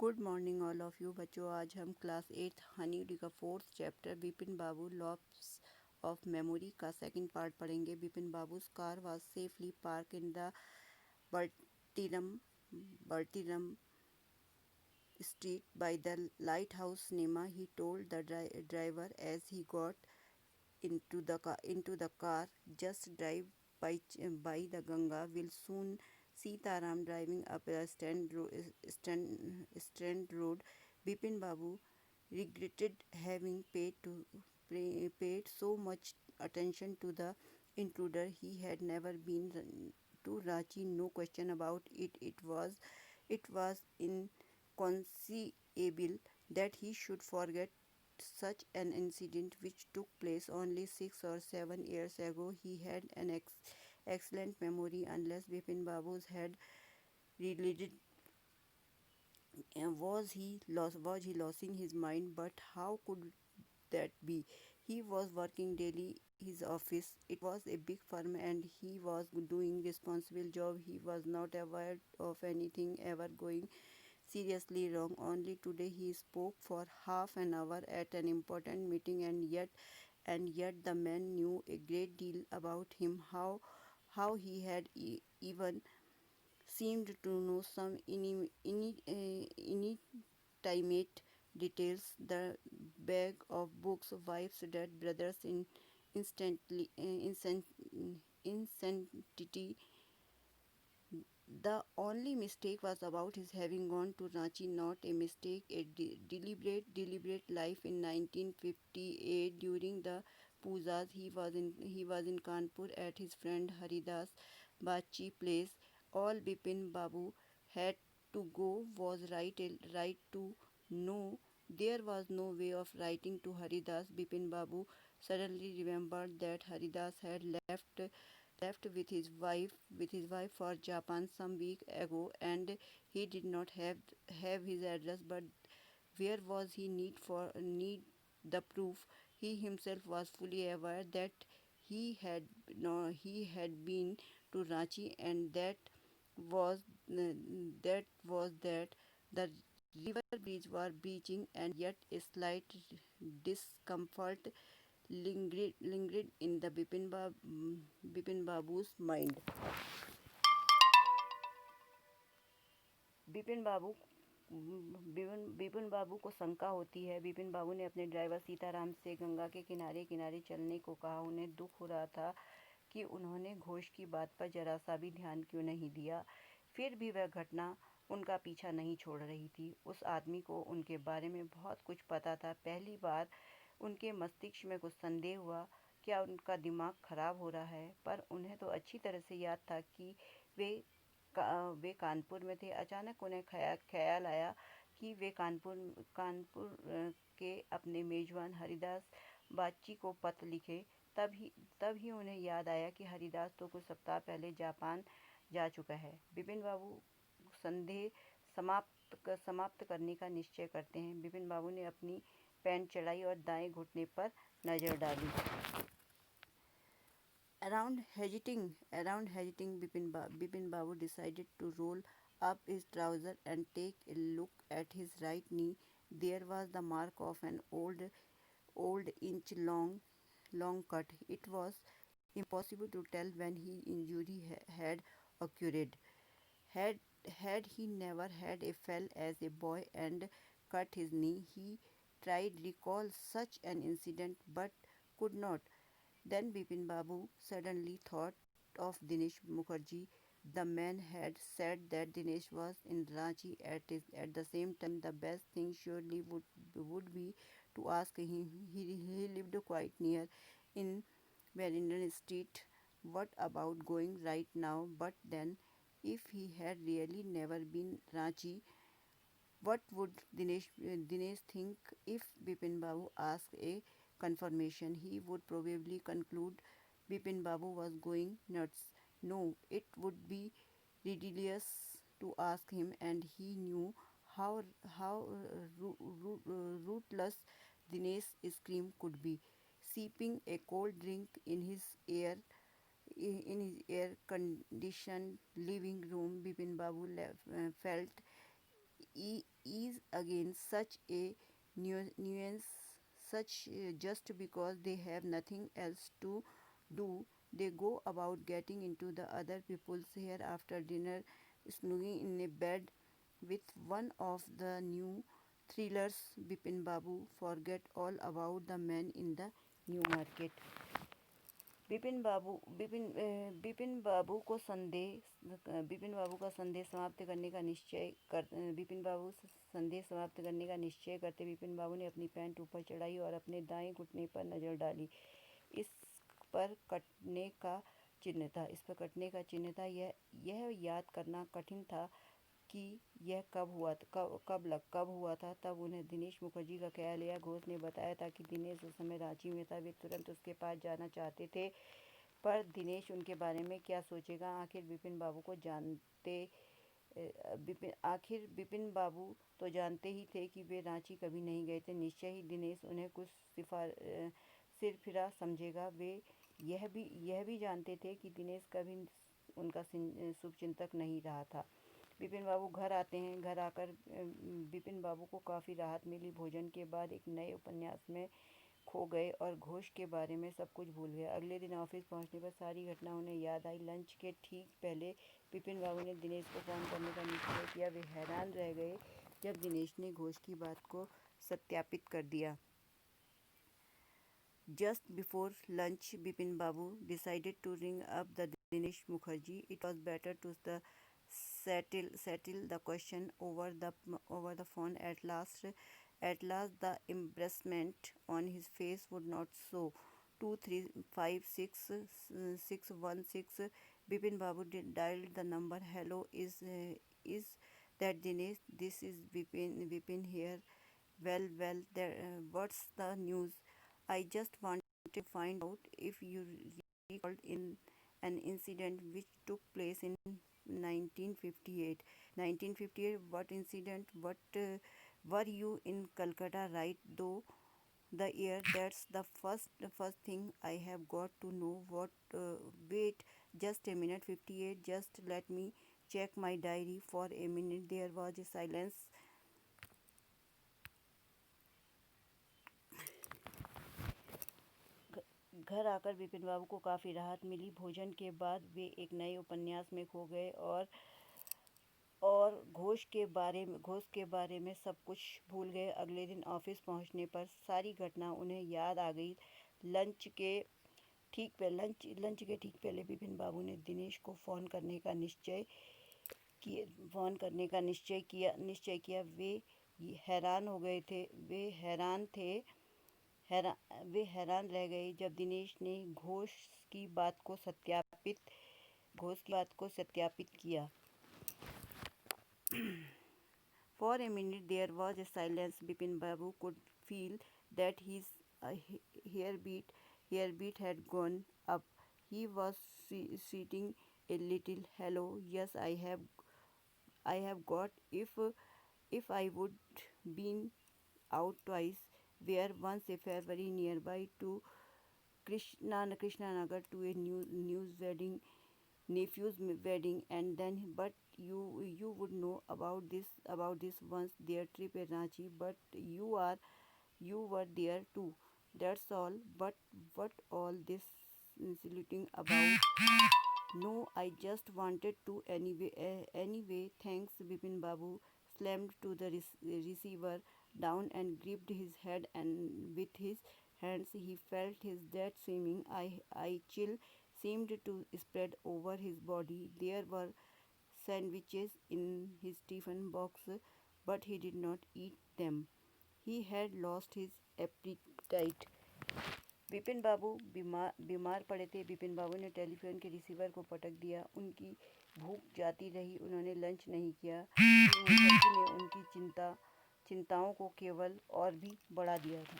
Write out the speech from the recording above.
Good morning all of you बच्चों। आज हम क्लास 8 हनी डी का fourth chapter Bipin Babu loss of memory का सेकंड पार्ट पढ़ेंगे। Bipin Babu's car was safely parked in the Bertiram street by the lighthouse cinema, he told the driver as he got into the car. Just drive by the Ganga. Will soon Sitaram driving up the Strand Road. Bipin Babu regretted having paid so much attention to the intruder. He had never been to Ranchi, no question about it. It was inconceivable that he should forget such an incident which took place only 6 or 7 years ago. He had an excellent memory unless Bipin Babu's had relived. Was he losing his mind? But how could that be? He was working daily his office. It was a big firm and he was doing responsible job. He was not aware of anything ever going seriously wrong. Only today he spoke for half an hour at an important meeting, and yet the man knew a great deal about him. How he had even seemed to know some intimate details. The bag of books, wives, dead brothers, instantly insanity. The only mistake was about his having gone to Ranchi, not a mistake, a deliberate life. In 1958, during the pujas, he was in Kanpur at his friend Haridas Bachi place. All Bipin Babu had to go was write to know. There was no way of writing to Haridas. Bipin Babu suddenly remembered that Haridas had left with his wife for Japan some week ago, and he did not have his address. But where was he need the proof? He himself was fully aware that he had been to Ranchi, and was that the river bridge were breaching, and yet a slight discomfort lingered in the Bipin Babu's mind. Bipin Babu Bipin Babu को शंका होती है। बिपिन बाबू ने अपने driver Sitaram से गंगा के किनारे किनारे चलने को कहा। उन्हें दुख हो रहा था कि उन्होंने घोष की बात पर जरा सा भी ध्यान क्यों नहीं दिया। फिर भी वह घटना उनका पीछा नहीं छोड़ रही थी। उस आदमी को उनके बारे में बहुत कुछ पता था। पहली बार उनके मस्तिष्क में कुछ संदेह हुआ, क्या उनका दिमाग खराब हो रहा है? पर उन्हें तो अच्छी तरह से याद था कि वे वे कानपुर में थे। अचानक उन्हें ख्याल आया कि वे कानपुर के अपने मेजबान हरिदास बाची को पत्र लिखे। तब ही उन्हें याद आया कि हरिदास तो कुछ सप्ताह पहले जापान जा चुका है। बिपिन बाबू संदेह समाप्त करने का निश्चय करते हैं। बिपिन बाबू ने अपनी पैंट चढ़ाई और दाएं घुटने पर नजर डाली। Around hesitating, Bipin Babu decided to roll up his trouser and take a look at his right knee. There was the mark of an old inch long cut. It was impossible to tell when his injury had occurred. Had had he never had a fall as a boy and cut his knee? He tried recall such an incident but could not. Then Bipin Babu suddenly thought of Dinesh Mukherjee. The man had said that Dinesh was in Ranchi at the same time. The best thing surely would be to ask him. He lived quite near in Verindran Street. What about going right now? But then, if he had really never been Ranchi, what would Dinesh think if Bipin Babu asked a confirmation? He would probably conclude Bipin Babu was going nuts. No, it would be ridiculous to ask him, and he knew how rootless Dinesh's scream could be. Sipping a cold drink in his air-conditioned living room, Bipin Babu felt is again such a nuance, such just because they have nothing else to do, they go about getting into the other people's hair after dinner, snoozing in a bed with one of the new thrillers. Bipin Babu forget all about the man in the new market. Bipin बाबू का संदेश समाप्त करने का निश्चय कर बिपिन बाबू संदेश समाप्त करने का निश्चय करते बिपिन बाबू ने अपनी पैंट ऊपर चढ़ाई और अपने दाएं घुटने पर नजर डाली। इस पर कटने का चिन्ह था। यह याद करना कठिन था कि यह कब हुआ था। तब उन्हें दिनेश मुखर्जी का ख्याल आया। घोष ने बताया था कि दिनेश उस समय रांची में था। वे तुरंत उसके पास जाना चाहते थे, पर दिनेश उनके बारे में क्या सोचेगा। आखिर बिपिन बाबू तो जानते ही थे कि वे रांची कभी नहीं गए थे। निश्चय ही दिनेश उन्हें कुछ सिरफिरा समझेगा। वे यह भी जानते थे कि दिनेश कभी उनका शुभचिंतक नहीं रहा था। बिपिन बाबू घर आते हैं। घर आकर बिपिन बाबू को काफ़ी राहत मिली। भोजन के बाद एक नए उपन्यास में खो गए और घोष के बारे में सब कुछ भूल गए। अगले दिन ऑफिस पहुंचने पर सारी घटना उन्हें याद आई। लंच के ठीक पहले बिपिन बाबू ने दिनेश को फ़ोन करने का निश्चय किया। वे हैरान रह गए जब दिनेश ने घोष की बात को सत्यापित कर दिया। Just before lunch, Bipin Babu decided to ring up the Dinesh Mukherjee. It was better to settle the question over the phone at last. At last, the embarrassment on his face would not show. 2356616. Bipin Babu dialed the number. Hello, is that Dinesh? This is Bipin here. Well, what's the news? I just wanted to find out if you recalled in an incident which took place in 1958. 1958? What incident? What were you in Calcutta right though? The year. That's the first thing I have got to know. What? Wait, just a minute. 58. Just let me check my diary for a minute. There was a silence. घर आकर बिपिन बाबू को काफ़ी राहत मिली। भोजन के बाद वे एक नए उपन्यास में खो गए और घोष के बारे में सब कुछ भूल गए। अगले दिन ऑफिस पहुंचने पर सारी घटना उन्हें याद आ गई। लंच के ठीक पहले बिपिन बाबू ने दिनेश को फ़ोन करने का निश्चय किया। वे हैरान रह गए जब दिनेश ने घोष की बात को सत्यापित किया। For a minute there was a silence. Bipin Babu could feel that his heartbeat had gone up. He was sweating a little. Hello, yes, I have got. If I would been out twice, were once a February nearby to Krishnanagar to a nephew's wedding, and then but you would know about this once their trip at Ranchi, but you were there too. That's all. But what all this saluting about? No, I just wanted to anyway. Thanks. Bipin Babu slammed to the receiver down and gripped his head, and with his hands he felt his dead swimming. I chill seemed to spread over his body. There were sandwiches in his tiffin box, but he did not eat them. He had lost his appetite. Bipin बाबू बीमार पड़े थे। बिपिन बाबू ने telephone के receiver को पटक दिया। उनकी भूख जाती रही। उन्होंने लंच नहीं किया। मुखर्जी ने उनकी चिंताओं को केवल और भी बढ़ा दिया था।